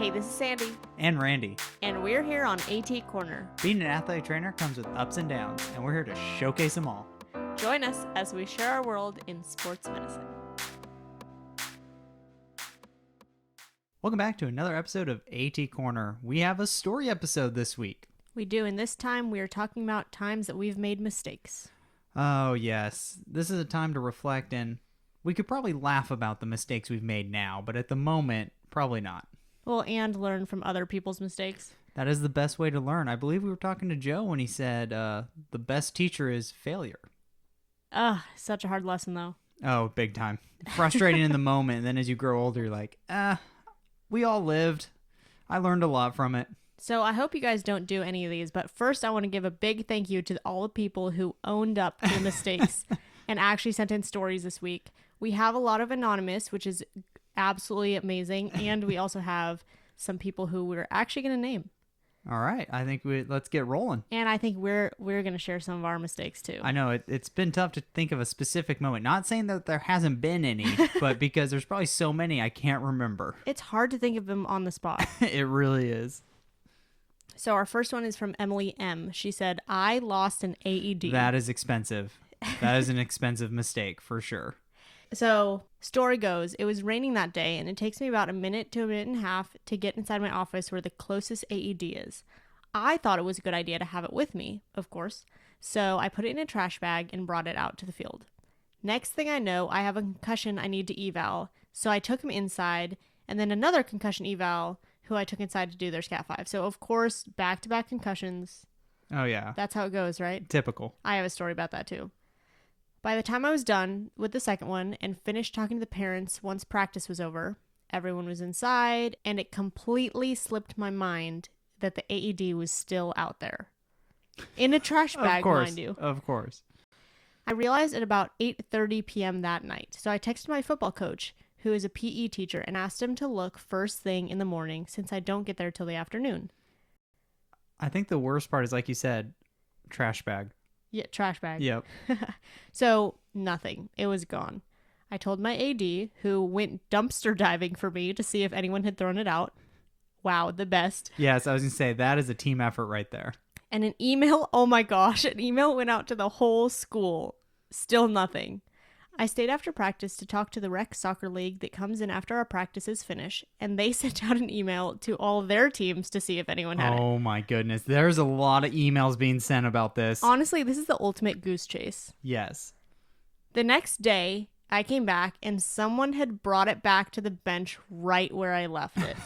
Hey, this is Sandy. And Randy. And we're here on AT Corner. Being an athletic trainer comes with ups and downs, and we're here to showcase them all. Join us as we share our world in sports medicine. Welcome back to another episode of AT Corner. We have a story episode this week. We do, and this time we are talking about times that we've made mistakes. Oh, yes. This is a time to reflect, and we could probably laugh about the mistakes we've made now, but at the moment, probably not. Well, and learn from other people's mistakes. That is the best way to learn. I believe we were talking to Joe when he said the best teacher is failure. Such a hard lesson, though. Oh, big time. Frustrating in the moment, and then as you grow older, you're like, we all lived. I learned a lot from it. So I hope you guys don't do any of these, but first I want to give a big thank you to all the people who owned up to the mistakes and actually sent in stories this week. We have a lot of anonymous, which is absolutely amazing, and we also have some people who we're actually going to name. All right, I think let's get rolling. And I think we're going to share some of our mistakes too. I know it's been tough to think of a specific moment. Not saying that there hasn't been any, but because there's probably so many I can't remember. It's hard to think of them on the spot. It really is. So our first one is from Emily M. She said, I lost an AED. That is expensive. That is an expensive mistake for sure. So, story goes, it was raining that day, and it takes me about a minute to a minute and a half to get inside my office where the closest AED is. I thought it was a good idea to have it with me, of course, so I put it in a trash bag and brought it out to the field. Next thing I know, I have a concussion I need to eval, so I took him inside, and then another concussion eval who I took inside to do their Scat 5. So, of course, back-to-back concussions. Oh, yeah. That's how it goes, right? Typical. I have a story about that, too. By the time I was done with the second one and finished talking to the parents once practice was over, everyone was inside, and it completely slipped my mind that the AED was still out there. In a trash bag, mind you. Of course. I realized at about 8:30 p.m. that night, so I texted my football coach, who is a PE teacher, and asked him to look first thing in the morning since I don't get there till the afternoon. I think the worst part is, like you said, trash bag. Yeah, trash bag. Yep. So, nothing. It was gone. I told my AD, who went dumpster diving for me to see if anyone had thrown it out. Wow, the best. Yes, I was going to say, that is a team effort right there. And an email, oh my gosh, an email went out to the whole school. Still nothing. I stayed after practice to talk to the rec soccer league that comes in after our practices finish, and they sent out an email to all of their teams to see if anyone had it. Oh my goodness. There's a lot of emails being sent about this. Honestly, this is the ultimate goose chase. Yes. The next day, I came back, and someone had brought it back to the bench right where I left it.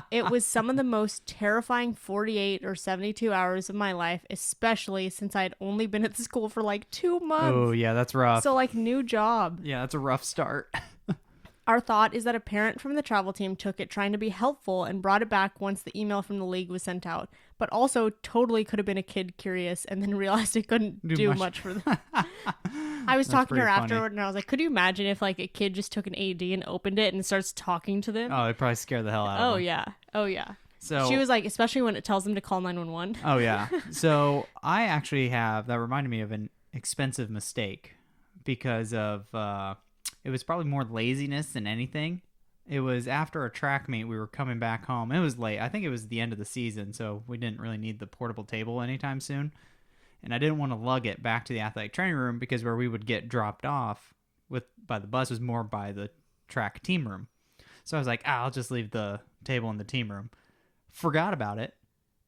It was some of the most terrifying 48 or 72 hours of my life, especially since I'd only been at the school for like 2 months. Oh, yeah, that's rough. So, like, new job. Yeah, that's a rough start. Our thought is that a parent from the travel team took it trying to be helpful and brought it back once the email from the league was sent out, but also totally could have been a kid curious and then realized it couldn't do much for them. I was talking to her afterward, and I was like, could you imagine if like a kid just took an AD and opened it and starts talking to them? Oh, it'd probably scare the hell out of them. Oh, yeah. So she was like, especially when it tells them to call 911. Oh, yeah. So I actually have, that reminded me of an expensive mistake because of, it was probably more laziness than anything. It was after a track meet, we were coming back home. It was late. I think it was the end of the season, so we didn't really need the portable table anytime soon. And I didn't want to lug it back to the athletic training room because where we would get dropped off by the bus was more by the track team room. So I was like, I'll just leave the table in the team room. Forgot about it.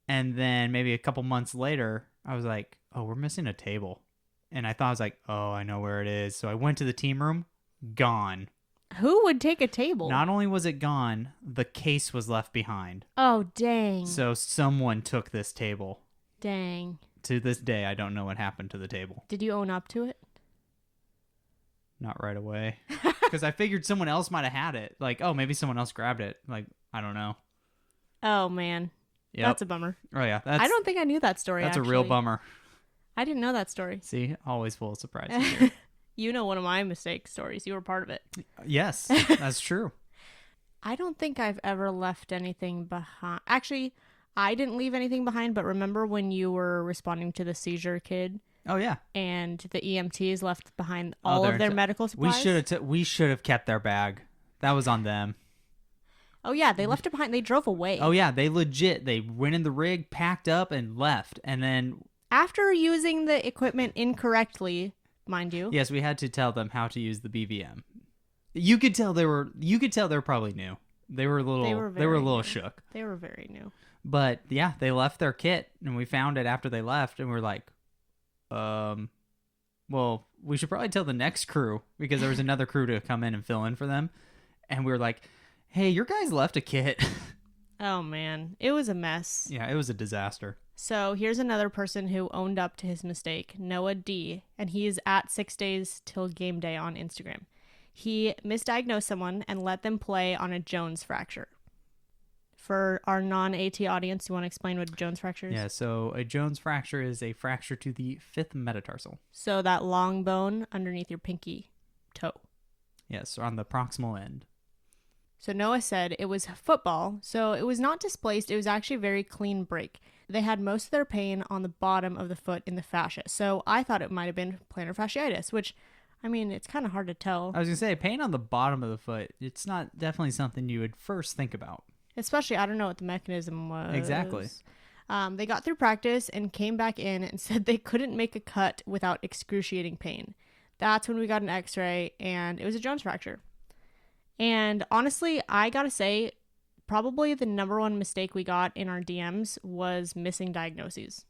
And then maybe a couple months later, I was like, oh, we're missing a table. And I thought, I was like, oh, I know where it is. So I went to the team room. Gone. Who would take a table? Not only was it gone, the case was left behind. Oh, dang. So someone took this table. Dang. To this day, I don't know what happened to the table. Did you own up to it? Not right away. Because I figured someone else might have had it. Like, oh, maybe someone else grabbed it. Like, I don't know. Oh, man. Yep. That's a bummer. Oh, yeah. I don't think I knew that story, That's actually. a real bummer. I didn't know that story. See? Always full of surprises here. You know one of my mistake stories. You were part of it. Yes, that's true. I don't think I've ever left anything behind. Actually, I didn't leave anything behind, but remember when you were responding to the seizure kid? Oh, yeah. And the EMTs left behind all of their medical supplies? We should have kept their bag. That was on them. Oh, yeah, they left it behind. They drove away. Oh, yeah, they went in the rig, packed up, and left. And then... After using the equipment incorrectly, mind you. Yes, we had to tell them how to use the BVM. You could tell they were probably new. They were a little shook. They were very new. But yeah, they left their kit, and we found it after they left, and we're like, well, we should probably tell the next crew, because there was another crew to come in and fill in for them. And we were like, hey, your guys left a kit. Oh, man. It was a mess. Yeah, it was a disaster. So here's another person who owned up to his mistake, Noah D, and he is at 6 days till game day on Instagram. He misdiagnosed someone and let them play on a Jones fracture. For our non-AT audience, you want to explain what a Jones fracture is? Yeah, so a Jones fracture is a fracture to the fifth metatarsal. So that long bone underneath your pinky toe. Yes, on the proximal end. So Noah said it was football, so it was not displaced. It was actually a very clean break. They had most of their pain on the bottom of the foot in the fascia. So I thought it might have been plantar fasciitis, which, I mean, it's kind of hard to tell. I was going to say, pain on the bottom of the foot, it's not definitely something you would first think about. Especially, I don't know what the mechanism was. Exactly. They got through practice and came back in and said they couldn't make a cut without excruciating pain. That's when we got an x-ray, and it was a Jones fracture. And honestly, I gotta say, probably the number one mistake we got in our DMs was missing diagnoses.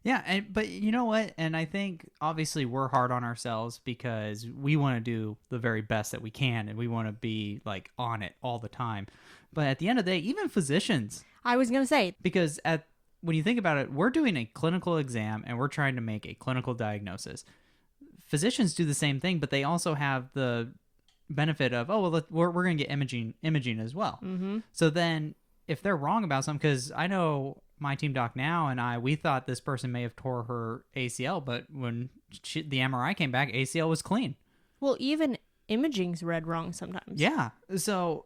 Yeah, but you know what? And I think obviously we're hard on ourselves because we want to do the very best that we can, and we want to be like on it all the time. But at the end of the day, even physicians. I was gonna say, because when you think about it, we're doing a clinical exam and we're trying to make a clinical diagnosis. Physicians do the same thing, but they also have the benefit of, we're going to get imaging as well. Mm-hmm. So then if they're wrong about something, because I know my team doc now and we thought this person may have tore her ACL, but when the MRI came back, ACL was clean. Well, even imaging's read wrong sometimes. Yeah. So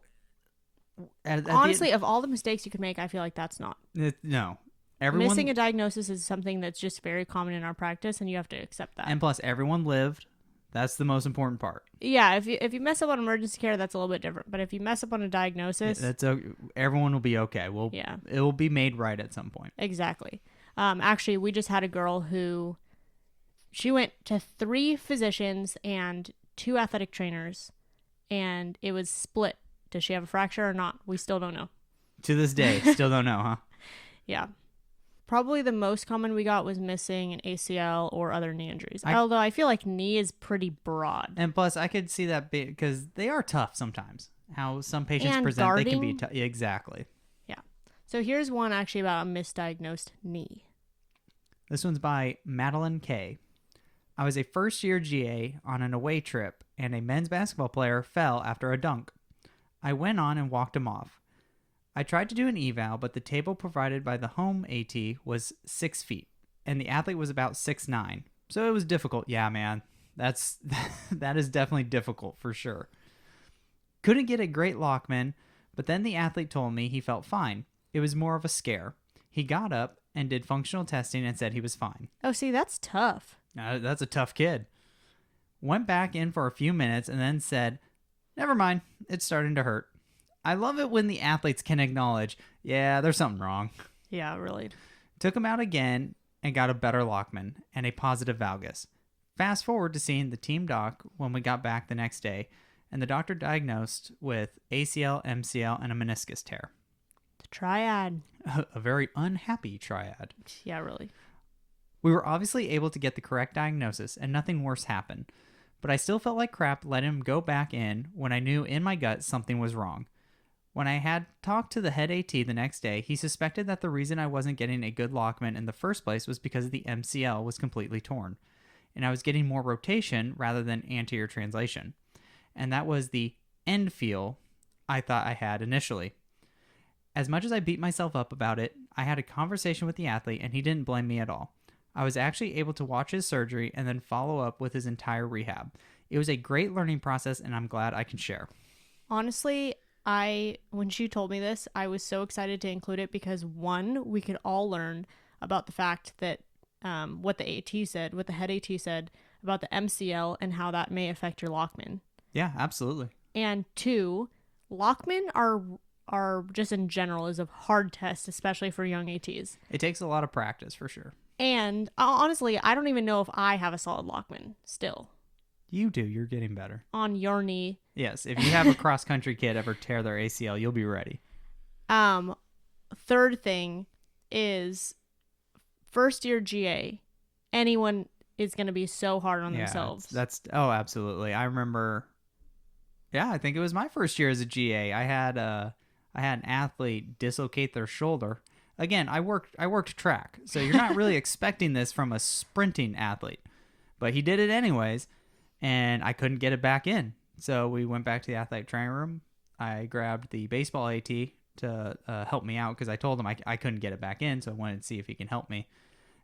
honestly, of all the mistakes you could make, I feel like that's not. No. Missing a diagnosis is something that's just very common in our practice, and you have to accept that. And plus, everyone lived. That's the most important part. Yeah, if you mess up on emergency care, that's a little bit different. But if you mess up on a diagnosis, everyone will be okay. It will be made right at some point. Exactly. Actually, we just had a girl who she went to 3 physicians and 2 athletic trainers, and it was split. Does she have a fracture or not? We still don't know. To this day, still don't know, huh? Yeah. Probably the most common we got was missing an ACL or other knee injuries. Although I feel like knee is pretty broad. And plus, I could see that because they are tough sometimes. How some patients and present, guarding, they can be tough. Yeah, exactly. Yeah. So here's one actually about a misdiagnosed knee. This one's by Madalyn K. I was a first-year GA on an away trip, and a men's basketball player fell after a dunk. I went on and walked him off. I tried to do an eval, but the table provided by the home AT was 6 feet, and the athlete was about 6'9". So it was difficult. Yeah, man. That is definitely difficult for sure. Couldn't get a great lockman, but then the athlete told me he felt fine. It was more of a scare. He got up and did functional testing and said he was fine. Oh, see, that's tough. That's a tough kid. Went back in for a few minutes and then said, never mind, it's starting to hurt. I love it when the athletes can acknowledge, yeah, there's something wrong. Yeah, really. Took him out again and got a better lockman and a positive valgus. Fast forward to seeing the team doc when we got back the next day, and the doctor diagnosed with ACL, MCL, and a meniscus tear. The triad. A very unhappy triad. Yeah, really. We were obviously able to get the correct diagnosis, and nothing worse happened. But I still felt like crap letting him go back in when I knew in my gut something was wrong. When I had talked to the head AT the next day, he suspected that the reason I wasn't getting a good lockman in the first place was because the MCL was completely torn, and I was getting more rotation rather than anterior translation. And that was the end feel I thought I had initially. As much as I beat myself up about it, I had a conversation with the athlete and he didn't blame me at all. I was actually able to watch his surgery and then follow up with his entire rehab. It was a great learning process and I'm glad I can share. Honestly, when she told me this, I was so excited to include it because, one, we could all learn about the fact that what the head AT said about the MCL and how that may affect your lockman. Yeah, absolutely. And 2, Lockman are just in general is a hard test, especially for young ATs. It takes a lot of practice for sure. And honestly, I don't even know if I have a solid Lockman still. You do. You're getting better. On your knee. Yes. If you have a cross country kid ever tear their ACL, you'll be ready. Third thing is first year GA. Anyone is going to be so hard on themselves. Absolutely. I remember. Yeah, I think it was my first year as a GA. I had an athlete dislocate their shoulder. Again, I worked track, so you're not really expecting this from a sprinting athlete, but he did it anyways, and I couldn't get it back in. So we went back to the athletic training room. I grabbed the baseball AT to help me out because I told him I couldn't get it back in, so I wanted to see if he can help me.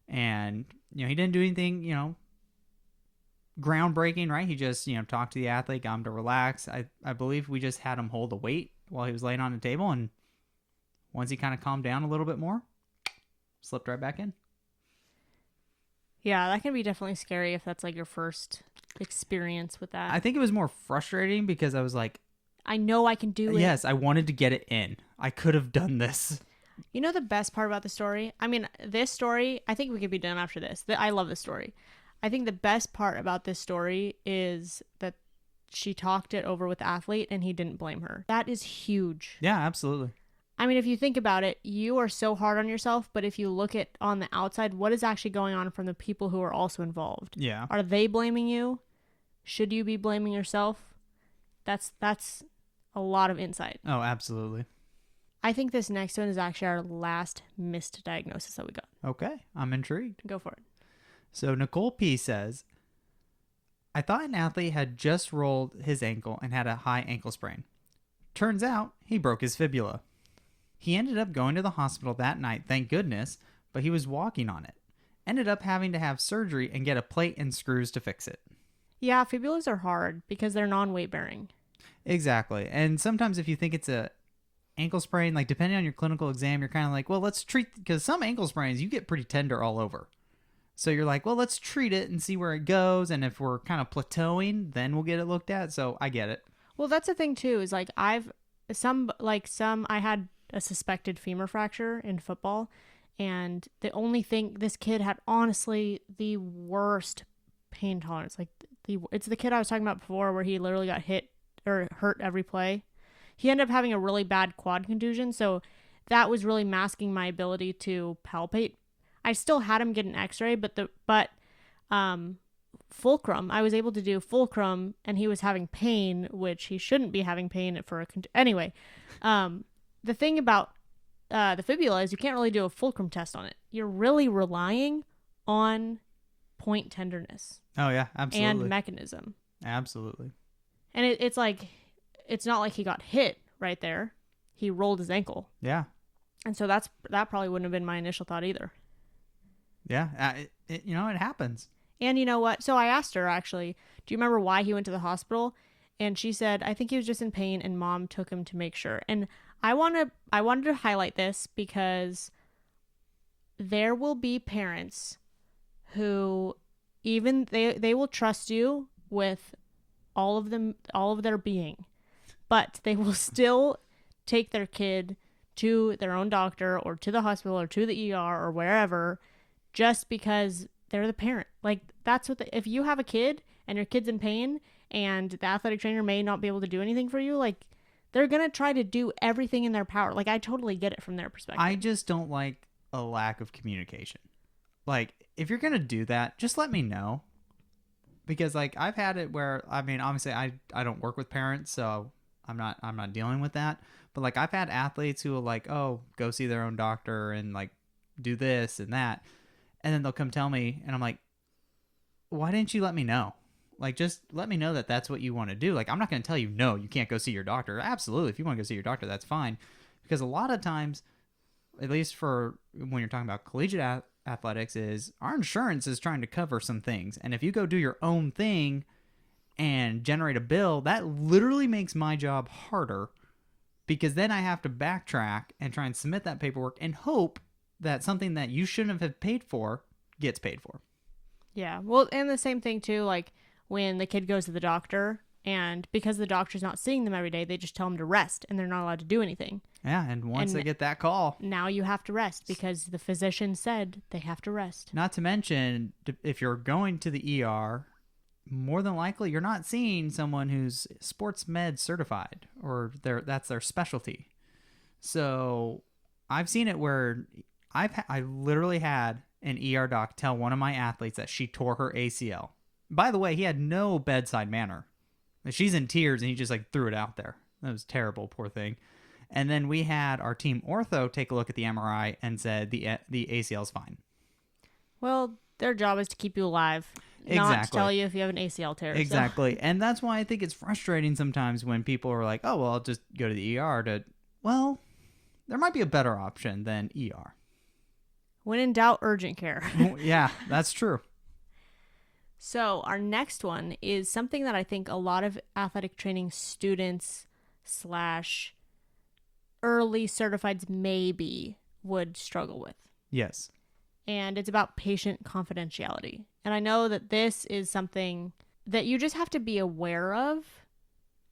And he didn't do anything, groundbreaking, right? He just, talked to the athlete, got him to relax. I believe we just had him hold a weight while he was laying on the table, and once he kind of calmed down a little bit more, slipped right back in. Yeah, that can be definitely scary if that's like your first experience with that. I think it was more frustrating because I was like, I know I can do it. Yes, I wanted to get it in. I could have done this. You know the best part about the story? I mean, this story, I think we could be done after this. I love this story. I think the best part about this story is that she talked it over with the athlete and he didn't blame her. That is huge. Yeah, absolutely. I mean, if you think about it, you are so hard on yourself, but if you look at on the outside, what is actually going on from the people who are also involved? Yeah. Are they blaming you? Should you be blaming yourself? That's a lot of insight. Oh, absolutely. I think this next one is actually our last missed diagnosis that we got. Okay, I'm intrigued. Go for it. So Nicole P says, I thought an athlete had just rolled his ankle and had a high ankle sprain. Turns out he broke his fibula. He ended up going to the hospital that night, thank goodness, but he was walking on it. Ended up having to have surgery and get a plate and screws to fix it. Yeah, fibulas are hard because they're non-weight bearing. Exactly. And sometimes if you think it's a ankle sprain, like depending on your clinical exam, you're kind of like, well, let's treat, because some ankle sprains, you get pretty tender all over. So you're like, well, let's treat it and see where it goes. And if we're kind of plateauing, then we'll get it looked at. So I get it. Well, that's the thing too, is like I had a suspected femur fracture in football. And the only thing, this kid had honestly the worst pain tolerance. Like it's the kid I was talking about before where he literally got hit or hurt every play. He ended up having a really bad quad contusion. So that was really masking my ability to palpate. I still had him get an x-ray, but fulcrum, I was able to do fulcrum and he was having pain, which he shouldn't be having pain for anyway. The thing about the fibula is you can't really do a fulcrum test on it. You're really relying on point tenderness. Oh yeah, absolutely. And mechanism. Absolutely. And it's like, it's not like he got hit right there. He rolled his ankle. Yeah. And so that probably wouldn't have been my initial thought either. Yeah. It happens. And you know what? So I asked her actually, do you remember why he went to the hospital? And she said, I think he was just in pain and mom took him to make sure. And I wanted to highlight this because there will be parents who even they will trust you with all of their being, but they will still take their kid to their own doctor or to the hospital or to the ER or wherever just because they're the parent. Like that's what if you have a kid and your kid's in pain and the athletic trainer may not be able to do anything for you, like they're going to try to do everything in their power. Like I totally get it from their perspective. I just don't like a lack of communication. Like if you're going to do that, just let me know. Because like I've had it where, I mean, obviously I don't work with parents, so I'm not dealing with that. But like I've had athletes who are like, oh, go see their own doctor and like do this and that. And then they'll come tell me and I'm like, why didn't you let me know? Like, just let me know that that's what you want to do. Like, I'm not going to tell you, no, you can't go see your doctor. Absolutely. If you want to go see your doctor, that's fine. Because a lot of times, at least for when you're talking about collegiate athletics, is our insurance is trying to cover some things. And if you go do your own thing and generate a bill, that literally makes my job harder because then I have to backtrack and try and submit that paperwork and hope that something that you shouldn't have paid for gets paid for. Yeah. Well, and the same thing too, like when the kid goes to the doctor, And because the doctor's not seeing them every day, they just tell them to rest and they're not allowed to do anything. Yeah, and once they get that call, now you have to rest because the physician said they have to rest. Not to mention, if you're going to the ER, more than likely you're not seeing someone who's sports med certified or that's their specialty. So I've seen it where I literally had an ER doc tell one of my athletes that she tore her ACL. By the way, he had no bedside manner. She's in tears and he just like threw it out there. That was terrible, poor thing. And then we had our team ortho take a look at the MRI and said the ACL's fine. Well, their job is to keep you alive, not to tell you if you have an ACL tear. Exactly. So. And that's why I think it's frustrating sometimes when people are like, oh, well, I'll just go to the ER well, there might be a better option than ER. When in doubt, urgent care. Yeah, that's true. So our next one is something that I think a lot of athletic training students / early certifieds maybe would struggle with. Yes. And it's about patient confidentiality. And I know that this is something that you just have to be aware of.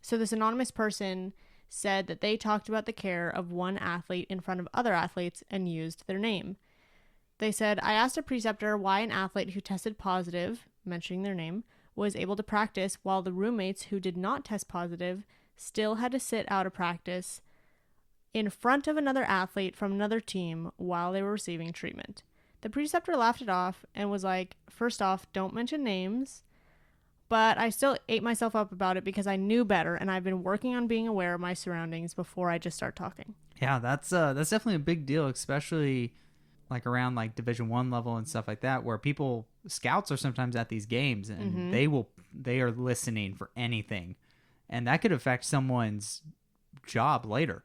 So this anonymous person said that they talked about the care of one athlete in front of other athletes and used their name. They said, I asked a preceptor why an athlete who tested positive, mentioning their name, was able to practice while the roommates who did not test positive still had to sit out of practice in front of another athlete from another team while they were receiving treatment. The preceptor laughed it off and was like, first off, don't mention names. But I still ate myself up about it because I knew better and I've been working on being aware of my surroundings before I just start talking. Yeah, that's definitely a big deal, especially like around like Division I level and stuff like that, where scouts are sometimes at these games and they are listening for anything. And that could affect someone's job later.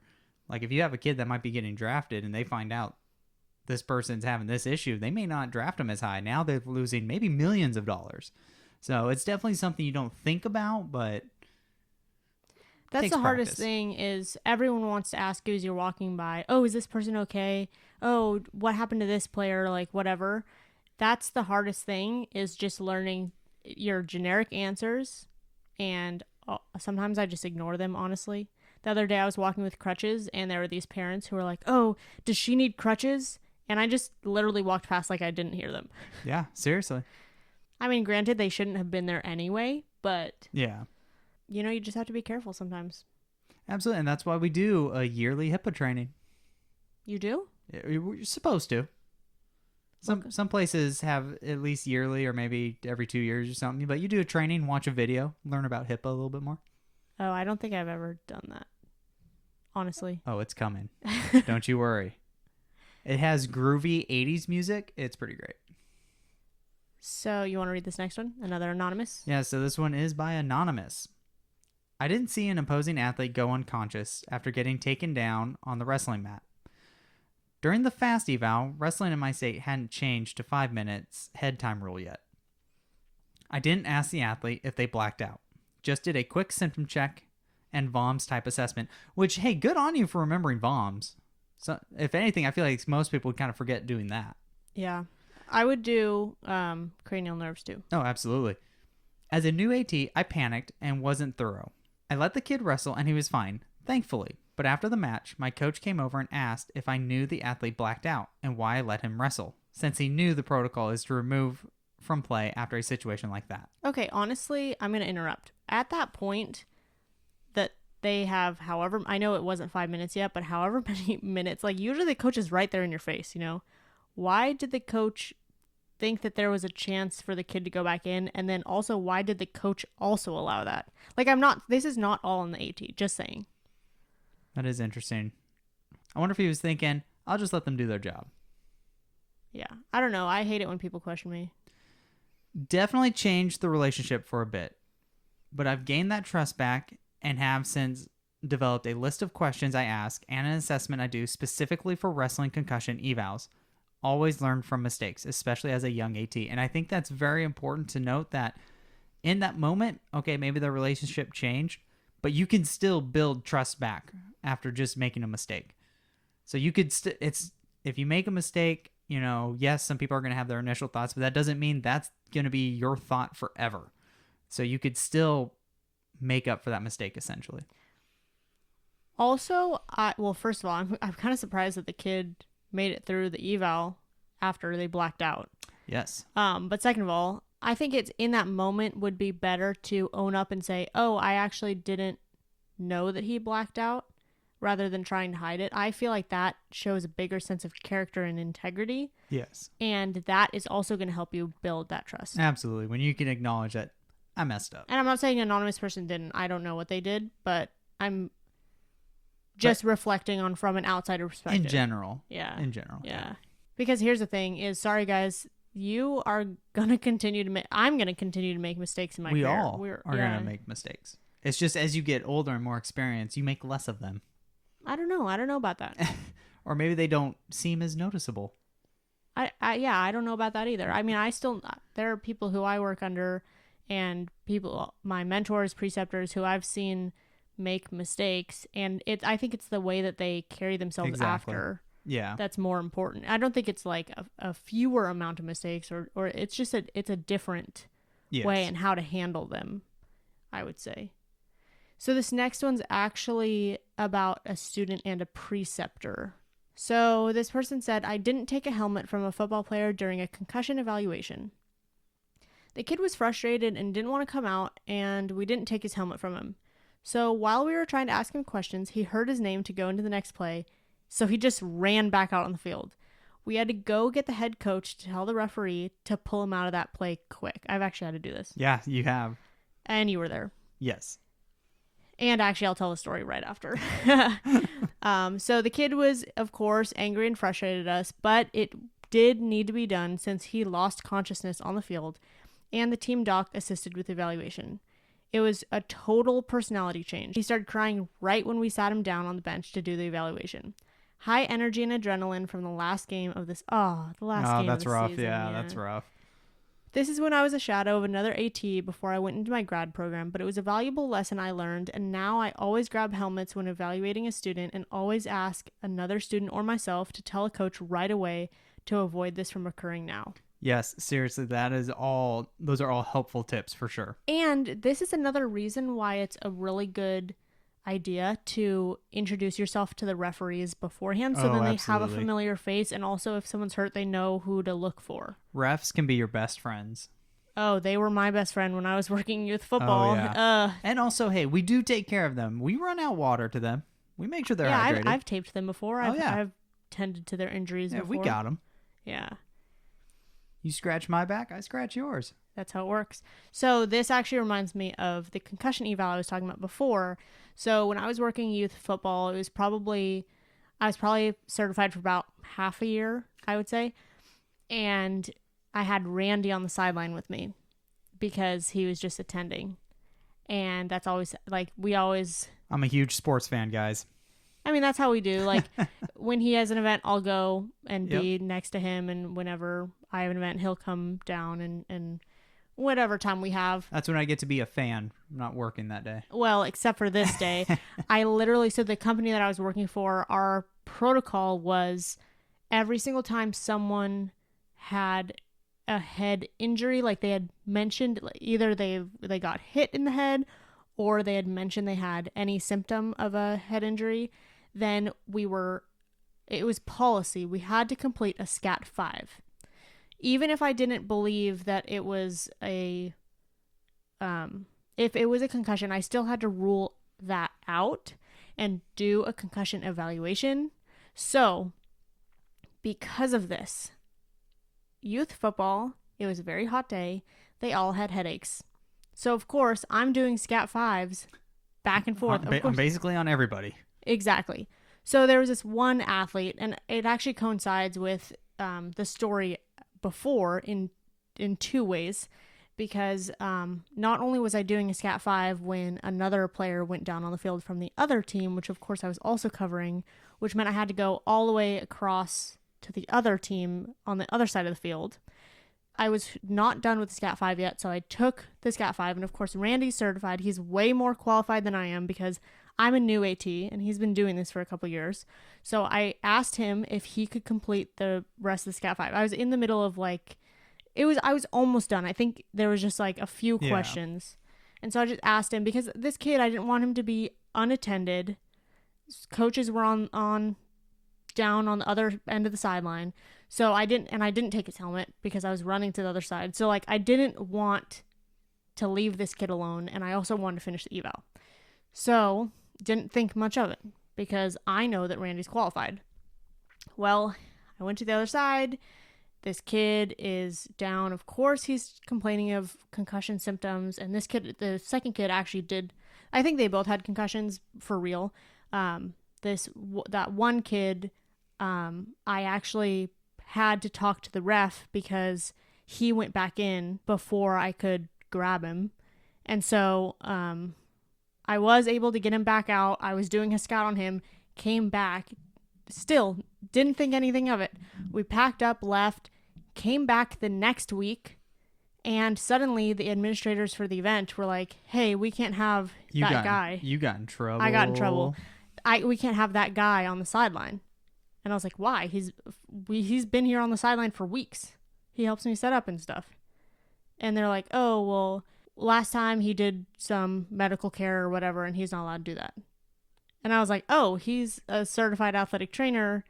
Like if you have a kid that might be getting drafted and they find out this person's having this issue, they may not draft them as high. Now they're losing maybe millions of dollars. So it's definitely something you don't think about, but that's the hardest thing is everyone wants to ask you as you're walking by, oh, is this person okay? Oh, what happened to this player? Like whatever. That's the hardest thing is just learning your generic answers. And sometimes I just ignore them, honestly. The other day I was walking with crutches and there were these parents who were like, oh, does she need crutches? And I just literally walked past like I didn't hear them. Yeah, seriously. I mean, granted, they shouldn't have been there anyway, but yeah, you just have to be careful sometimes. Absolutely, and that's why we do a yearly HIPAA training. You do? You're supposed to. Some places have at least yearly or maybe every 2 years or something, but you do a training, watch a video, learn about HIPAA a little bit more. Oh, I don't think I've ever done that, honestly. Oh, it's coming. Don't you worry. It has groovy 80s music. It's pretty great. So you want to read this next one? Another anonymous? Yeah, so this one is by Anonymous. I didn't see an opposing athlete go unconscious after getting taken down on the wrestling mat. During the fast eval, wrestling in my state hadn't changed to 5 minutes head time rule yet. I didn't ask the athlete if they blacked out. Just did a quick symptom check and VOMS type assessment, which, hey, good on you for remembering VOMS. So, if anything, I feel like most people would kind of forget doing that. Yeah. I would do cranial nerves too. Oh, absolutely. As a new AT, I panicked and wasn't thorough. I let the kid wrestle and he was fine, thankfully. But after the match, my coach came over and asked if I knew the athlete blacked out and why I let him wrestle, since he knew the protocol is to remove from play after a situation like that. Okay, honestly, I'm going to interrupt. At that point that they have I know it wasn't 5 minutes yet, but however many minutes, like usually the coach is right there in your face, Why did the coach think that there was a chance for the kid to go back in? And then also, why did the coach also allow that? Like, this is not all in the AT, just saying. That is interesting. I wonder if he was thinking, I'll just let them do their job. Yeah. I don't know. I hate it when people question me. Definitely changed the relationship for a bit. But I've gained that trust back and have since developed a list of questions I ask and an assessment I do specifically for wrestling concussion evals. Always learn from mistakes, especially as a young AT. And I think that's very important to note that in that moment, okay, maybe the relationship changed, but you can still build trust back after just making a mistake. So you could, if you make a mistake, yes, some people are going to have their initial thoughts, but that doesn't mean that's going to be your thought forever. So you could still make up for that mistake, essentially. Also, first of all, I'm kind of surprised that the kid made it through the eval after they blacked out. Yes. But second of all, I think it's in that moment would be better to own up and say, oh, I actually didn't know that he blacked out, rather than trying to hide it. I feel like that shows a bigger sense of character and integrity. Yes. And that is also going to help you build that trust. Absolutely. When you can acknowledge that I messed up. And I'm not saying an anonymous person didn't. I don't know what they did, but I'm just reflecting on from an outsider perspective. In general. Yeah. In general. Yeah. Because here's the thing is, sorry guys, you are going to continue to make, I'm going to continue to make mistakes in my career. We all are going to make mistakes. It's just as you get older and more experienced, you make less of them. I don't know about that. Or maybe they don't seem as noticeable. I don't know about that either. I mean, there are people who I work under and people, my mentors, preceptors who I've seen make mistakes, and I think it's the way that they carry themselves after. Yeah. That's more important. I don't think it's like a fewer amount of mistakes or it's just it's a different way and how to handle them, I would say. So this next one's actually about a student and a preceptor. So this person said, I didn't take a helmet from a football player during a concussion evaluation. The kid was frustrated and didn't want to come out, and we didn't take his helmet from him. So while we were trying to ask him questions, he heard his name to go into the next play, so he just ran back out on the field. We had to go get the head coach to tell the referee to pull him out of that play quick. I've actually had to do this. Yeah, you have. And you were there. Yes. And actually, I'll tell the story right after. So the kid was, of course, angry and frustrated at us, but it did need to be done since he lost consciousness on the field, and the team doc assisted with the evaluation. It was a total personality change. He started crying right when we sat him down on the bench to do the evaluation. High energy and adrenaline from the last game of this. The last game that's of the rough. season. Yeah, that's rough. This is when I was a shadow of another AT before I went into my grad program, but it was a valuable lesson I learned, and now I always grab helmets when evaluating a student and always ask another student or myself to tell a coach right away to avoid this from occurring now. Yes, seriously, those are all helpful tips for sure. And this is another reason why it's a really good idea to introduce yourself to the referees beforehand, so then they have a familiar face, and also if someone's hurt, they know who to look for. Refs can be your best friends. Oh, they were my best friend when I was working youth football. Oh, yeah. And also, hey, we do take care of them. We run out water to them. We make sure they're hydrated. I've taped them before. I've tended to their injuries before. We got them. Yeah. You scratch my back, I scratch yours. That's how it works. So this actually reminds me of the concussion eval I was talking about before. So when I was working youth football, I was probably certified for about half a year, I would say. And I had Randy on the sideline with me because he was just attending. And that's always I'm a huge sports fan, guys. I mean, that's how we do. Like when he has an event, I'll go and be next to him. And whenever I have an event, he'll come down and whatever time we have. That's when I get to be a fan. I'm not working that day. Well, except for this day. So the company that I was working for, our protocol was every single time someone had a head injury, like they had mentioned, either they got hit in the head or they had mentioned they had any symptom of a head injury, then it was policy. We had to complete a SCAT 5. Even if I didn't believe that it was if it was a concussion, I still had to rule that out and do a concussion evaluation. So, because of this, youth football, it was a very hot day, they all had headaches. So, of course, I'm doing SCAT 5s back and forth. I'm basically on everybody. Exactly. So, there was this one athlete, and it actually coincides with the story before in two ways, because not only was I doing a SCAT 5 when another player went down on the field from the other team, which of course I was also covering, which meant I had to go all the way across to the other team on the other side of the field. I was not done with the SCAT 5 yet, so I took the SCAT 5, and of course Randy's certified. He's way more qualified than I am because I'm a new AT, and he's been doing this for a couple years. So I asked him if he could complete the rest of the SCAT 5. I was in the middle of I was almost done. I think there was just like a few questions. And so I just asked him, because this kid, I didn't want him to be unattended. Coaches were on down on the other end of the sideline. So I didn't take his helmet because I was running to the other side. So like I didn't want to leave this kid alone, and I also wanted to finish the eval. So didn't think much of it because I know that Randy's qualified. Well, I went to the other side. This kid is down. Of course, he's complaining of concussion symptoms. And this kid, the second kid, actually did. I think they both had concussions for real. That one kid, I actually had to talk to the ref because he went back in before I could grab him. And so I was able to get him back out. I was doing a scout on him, came back, still didn't think anything of it. We packed up, left, came back the next week, and suddenly the administrators for the event were like, hey, we can't have guy. You got in trouble. I got in trouble. We can't have that guy on the sideline. And I was like, why? He's been here on the sideline for weeks. He helps me set up and stuff. And they're like, oh, well, last time he did some medical care or whatever, and he's not allowed to do that. And I was like, oh, he's a certified athletic trainer.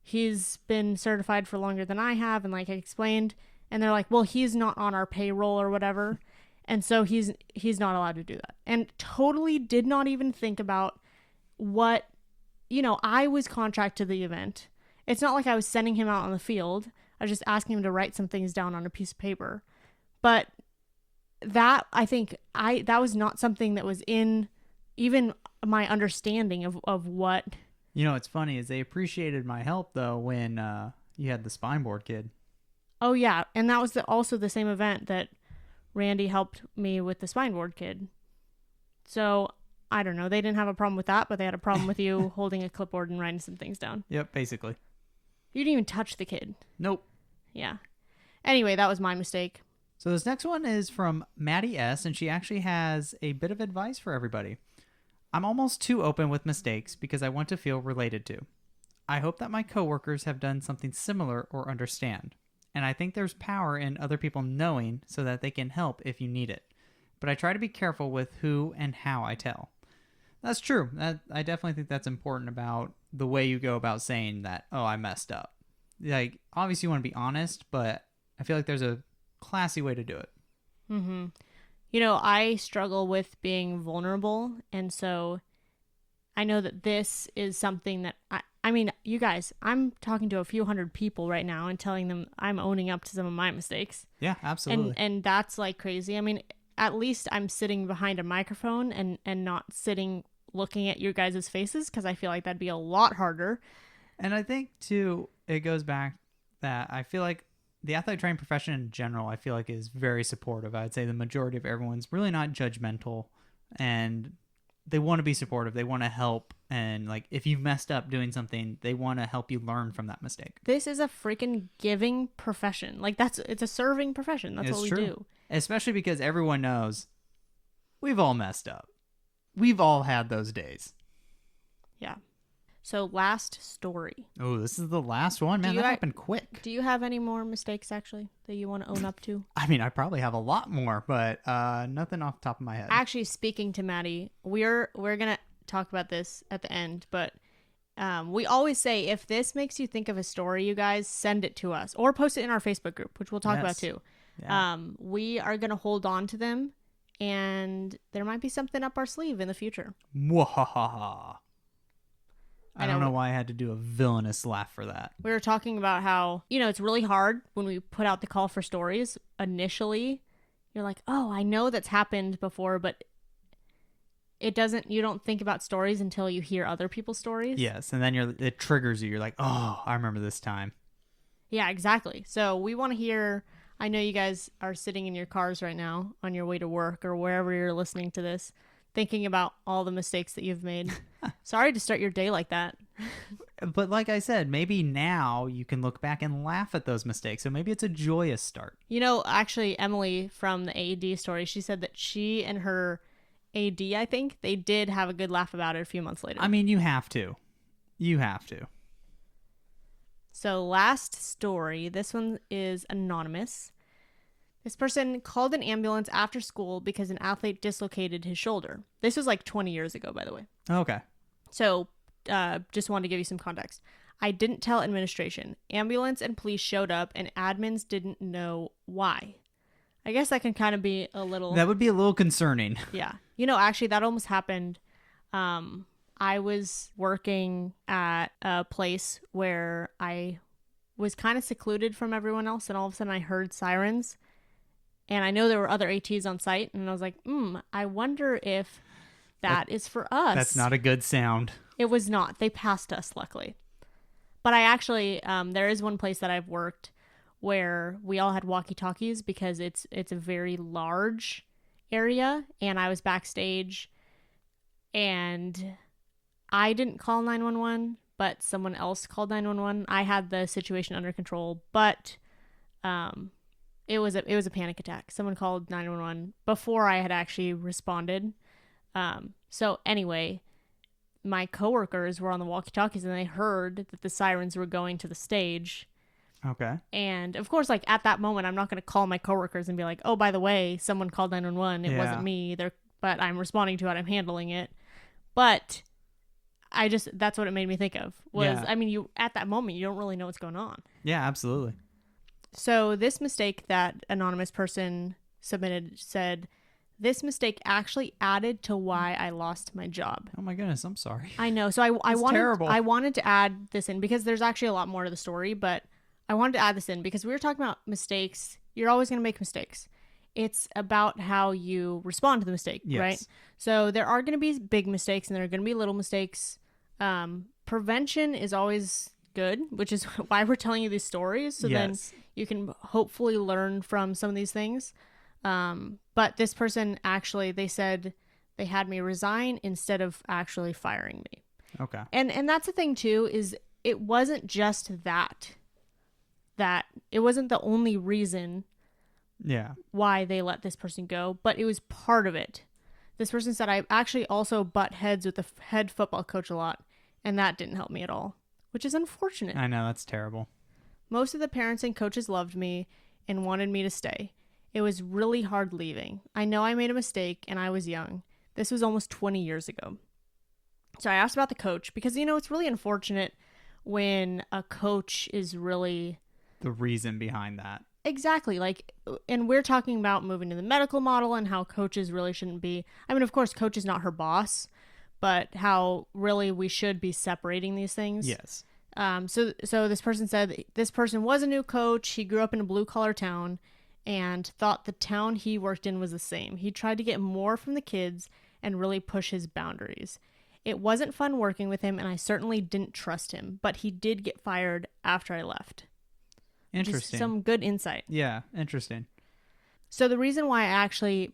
He's been certified for longer than I have. And like I explained, and they're like, well, he's not on our payroll or whatever. And so he's not allowed to do that. And totally did not even think about what, I was contracted to the event. It's not like I was sending him out on the field. I was just asking him to write some things down on a piece of paper. But that, I think, that was not something that was in even my understanding of what. What's funny is they appreciated my help, though, when you had the spine board kid. Oh, yeah. And that was also the same event that Randy helped me with the spine board kid. So, I don't know. They didn't have a problem with that, but they had a problem with you holding a clipboard and writing some things down. Yep, basically. You didn't even touch the kid. Nope. Yeah. Anyway, that was my mistake. So this next one is from Maddy S, and she actually has a bit of advice for everybody. I'm almost too open with mistakes because I want to feel related to. I hope that my coworkers have done something similar or understand. And I think there's power in other people knowing so that they can help if you need it. But I try to be careful with who and how I tell. That's true. I definitely think that's important about the way you go about saying that, oh, I messed up. Like, obviously you want to be honest, but I feel like there's a classy way to do it. Mm-hmm. I struggle with being vulnerable. And so I know that this is something that I mean, you guys, I'm talking to a few hundred people right now and telling them I'm owning up to some of my mistakes. Yeah, absolutely. And that's like crazy. I mean, at least I'm sitting behind a microphone and not sitting looking at your guys' faces, because I feel like that'd be a lot harder. And I think, too, it goes back that I feel like the athletic training profession in general, I feel like, is very supportive. I'd say the majority of everyone's really not judgmental, and they want to be supportive. They want to help. And like, if you've messed up doing something, they want to help you learn from that mistake. This is a freaking giving profession. Like, it's a serving profession. That's what we do. Especially because everyone knows we've all messed up. We've all had those days. Yeah. So last story. Oh, this is the last one. Man, that happened quick. Do you have any more mistakes, actually, that you want to own up to? I mean, I probably have a lot more, but nothing off the top of my head. Actually, speaking to Maddie, we're going to talk about this at the end, but we always say, if this makes you think of a story, you guys, send it to us. Or post it in our Facebook group, which we'll talk about too. Yeah. We are going to hold on to them, and there might be something up our sleeve in the future. Mwahaha. I don't know why I had to do a villainous laugh for that. We were talking about how, it's really hard when we put out the call for stories. Initially, you're like, oh, I know that's happened before, but you don't think about stories until you hear other people's stories. Yes, and then it triggers you. You're like, oh, I remember this time. Yeah, exactly. So we want to hear, I know you guys are sitting in your cars right now on your way to work or wherever you're listening to this, thinking about all the mistakes that you've made. Sorry to start your day like that. But like I said, maybe now you can look back and laugh at those mistakes. So maybe it's a joyous start. Actually, Emily from the AED story, she said that she and her AD, I think, they did have a good laugh about it a few months later. I mean, you have to. You have to. So last story. This one is anonymous. This person called an ambulance after school because an athlete dislocated his shoulder. This was like 20 years ago, by the way. Okay. So just wanted to give you some context. I didn't tell administration. Ambulance and police showed up and admins didn't know why. I guess that can kind of be a little... That would be a little concerning. Yeah. Actually, that almost happened. I was working at a place where I was kind of secluded from everyone else, and all of a sudden I heard sirens. And I know there were other ATs on site, and I was like, I wonder if that is for us. That's not a good sound. It was not. They passed us, luckily. But I actually, there is one place that I've worked where we all had walkie-talkies because it's a very large area, and I was backstage, and I didn't call 911, but someone else called 911. I had the situation under control, but it was a panic attack. Someone called 911 before I had actually responded. So anyway, my coworkers were on the walkie-talkies and they heard that the sirens were going to the stage. Okay. And of course, like at that moment, I'm not going to call my coworkers and be like, "Oh, by the way, someone called 911. It wasn't me." But I'm responding to it. I'm handling it. But that's what it made me think of was, I mean, you at that moment, you don't really know what's going on. Yeah, absolutely. So this mistake that anonymous person submitted said, this mistake actually added to why I lost my job. Oh my goodness, I'm sorry. I know. So I wanted to add this in because there's actually a lot more to the story, but I wanted to add this in because we were talking about mistakes. You're always going to make mistakes. It's about how you respond to the mistake, right? So there are going to be big mistakes and there are going to be little mistakes. Prevention is always good, which is why we're telling you these stories. So then you can hopefully learn from some of these things. But this person actually, they said they had me resign instead of actually firing me. Okay. And that's the thing too, is it wasn't just that it wasn't the only reason why they let this person go, but it was part of it. This person said I actually also butt heads with the head football coach a lot, and that didn't help me at all, which is unfortunate. I know, that's terrible. Most of the parents and coaches loved me and wanted me to stay. It was really hard leaving. I know I made a mistake and I was young. This was almost 20 years ago. So I asked about the coach because, it's really unfortunate when a coach is really... the reason behind that. Exactly. And we're talking about moving to the medical model and how coaches really shouldn't be... I mean, of course, coach is not her boss, but how really we should be separating these things. Yes. So this person said this person was a new coach. He grew up in a blue-collar town and thought the town he worked in was the same. He tried to get more from the kids and really push his boundaries. It wasn't fun working with him, and I certainly didn't trust him, but he did get fired after I left. Interesting. Some good insight. Yeah, interesting. So the reason why I actually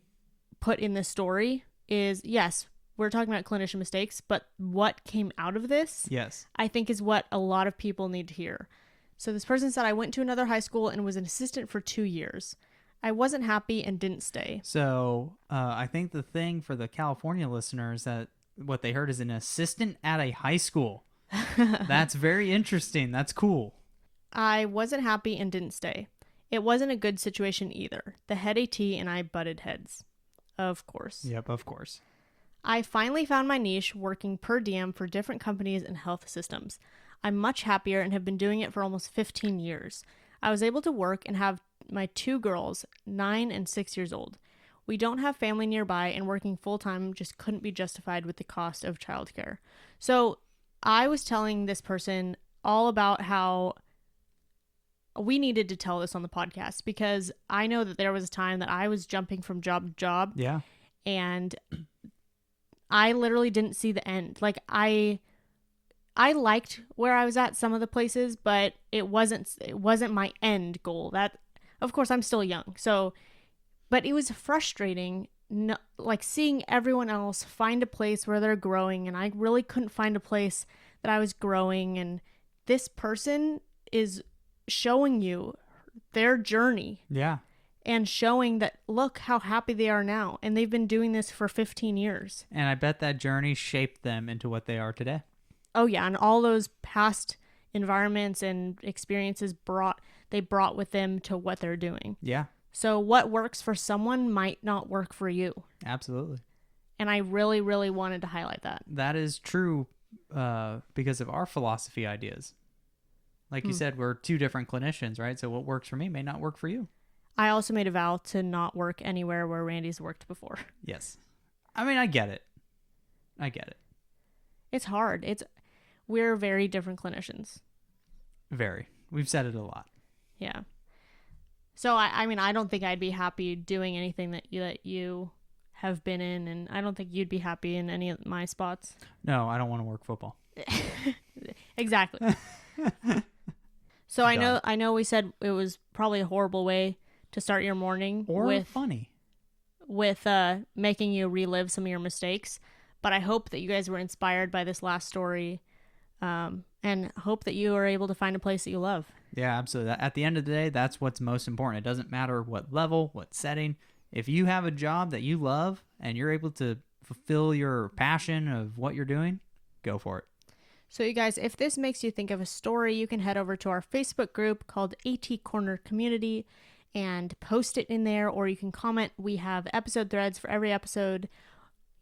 put in this story is, yes, we're talking about clinician mistakes, but what came out of this, I think is what a lot of people need to hear. So this person said, I went to another high school and was an assistant for 2 years. I wasn't happy and didn't stay. So I think the thing for the California listeners that what they heard is an assistant at a high school. That's very interesting. That's cool. I wasn't happy and didn't stay. It wasn't a good situation either. The head AT and I butted heads. Of course. Yep, of course. I finally found my niche working per diem for different companies and health systems. I'm much happier and have been doing it for almost 15 years. I was able to work and have my 2 girls, 9 and 6 years old. We don't have family nearby, and working full-time just couldn't be justified with the cost of childcare. So I was telling this person all about how we needed to tell this on the podcast because I know that there was a time that I was jumping from job to job. Yeah. And I literally didn't see the end. Like I liked where I was at some of the places, but it wasn't my end goal. That, of course, I'm still young. So, but it was frustrating, like seeing everyone else find a place where they're growing, and I really couldn't find a place that I was growing. And this person is showing you their journey. Yeah. And showing that, look how happy they are now. And they've been doing this for 15 years. And I bet that journey shaped them into what they are today. Oh, yeah. And all those past environments and experiences brought with them to what they're doing. Yeah. So what works for someone might not work for you. Absolutely. And I really, really wanted to highlight that. That is true because of our philosophy ideas. Like you said, we're two different clinicians, right? So what works for me may not work for you. I also made a vow to not work anywhere where Randy's worked before. Yes. I mean, I get it. It's hard. We're very different clinicians. Very. We've said it a lot. Yeah. So I mean, I don't think I'd be happy doing anything that you have been in, and I don't think you'd be happy in any of my spots. No, I don't want to work football. Exactly. So I know we said it was probably a horrible way to start your morning, or funny with making you relive some of your mistakes. But I hope that you guys were inspired by this last story, and hope that you are able to find a place that you love. Yeah, absolutely. At the end of the day, that's what's most important. It doesn't matter what level, what setting. If you have a job that you love and you're able to fulfill your passion of what you're doing, go for it. So you guys, if this makes you think of a story, you can head over to our Facebook group called AT Corner Community and post it in there, or you can comment. We have episode threads for every episode.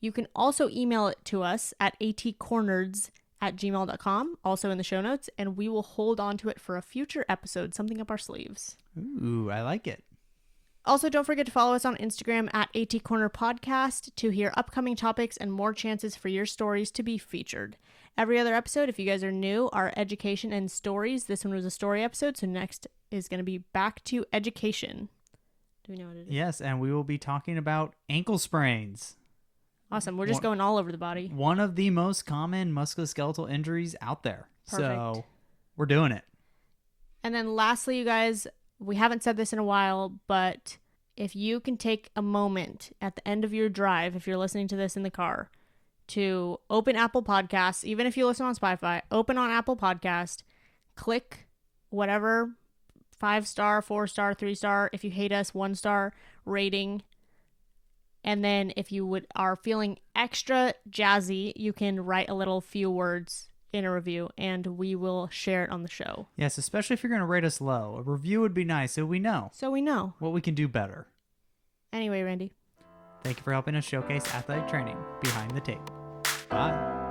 You can also email it to us at atcornerds@gmail.com, also in the show notes, and we will hold on to it for a future episode, something up our sleeves. Ooh, I like it. Also, don't forget to follow us on Instagram at atcornerpodcast to hear upcoming topics and more chances for your stories to be featured. Every other episode, if you guys are new, are education and stories. This one was a story episode, so next is going to be back to education. Do we know what it is? Yes, and we will be talking about ankle sprains. Awesome. We're just going all over the body. One of the most common musculoskeletal injuries out there. Perfect. So we're doing it. And then lastly, you guys, we haven't said this in a while, but if you can take a moment at the end of your drive, if you're listening to this in the car, to open Apple Podcasts, even if you listen on Spotify, open on Apple Podcast, click whatever 5-star, 4-star, 3-star, if you hate us, 1-star rating. And then if you are feeling extra jazzy, you can write a little few words in a review and we will share it on the show. Yes, especially if you're going to rate us low. A review would be nice so we know. What we can do better. Anyway, Randy. Thank you for helping us showcase athletic training behind the tape. Bye.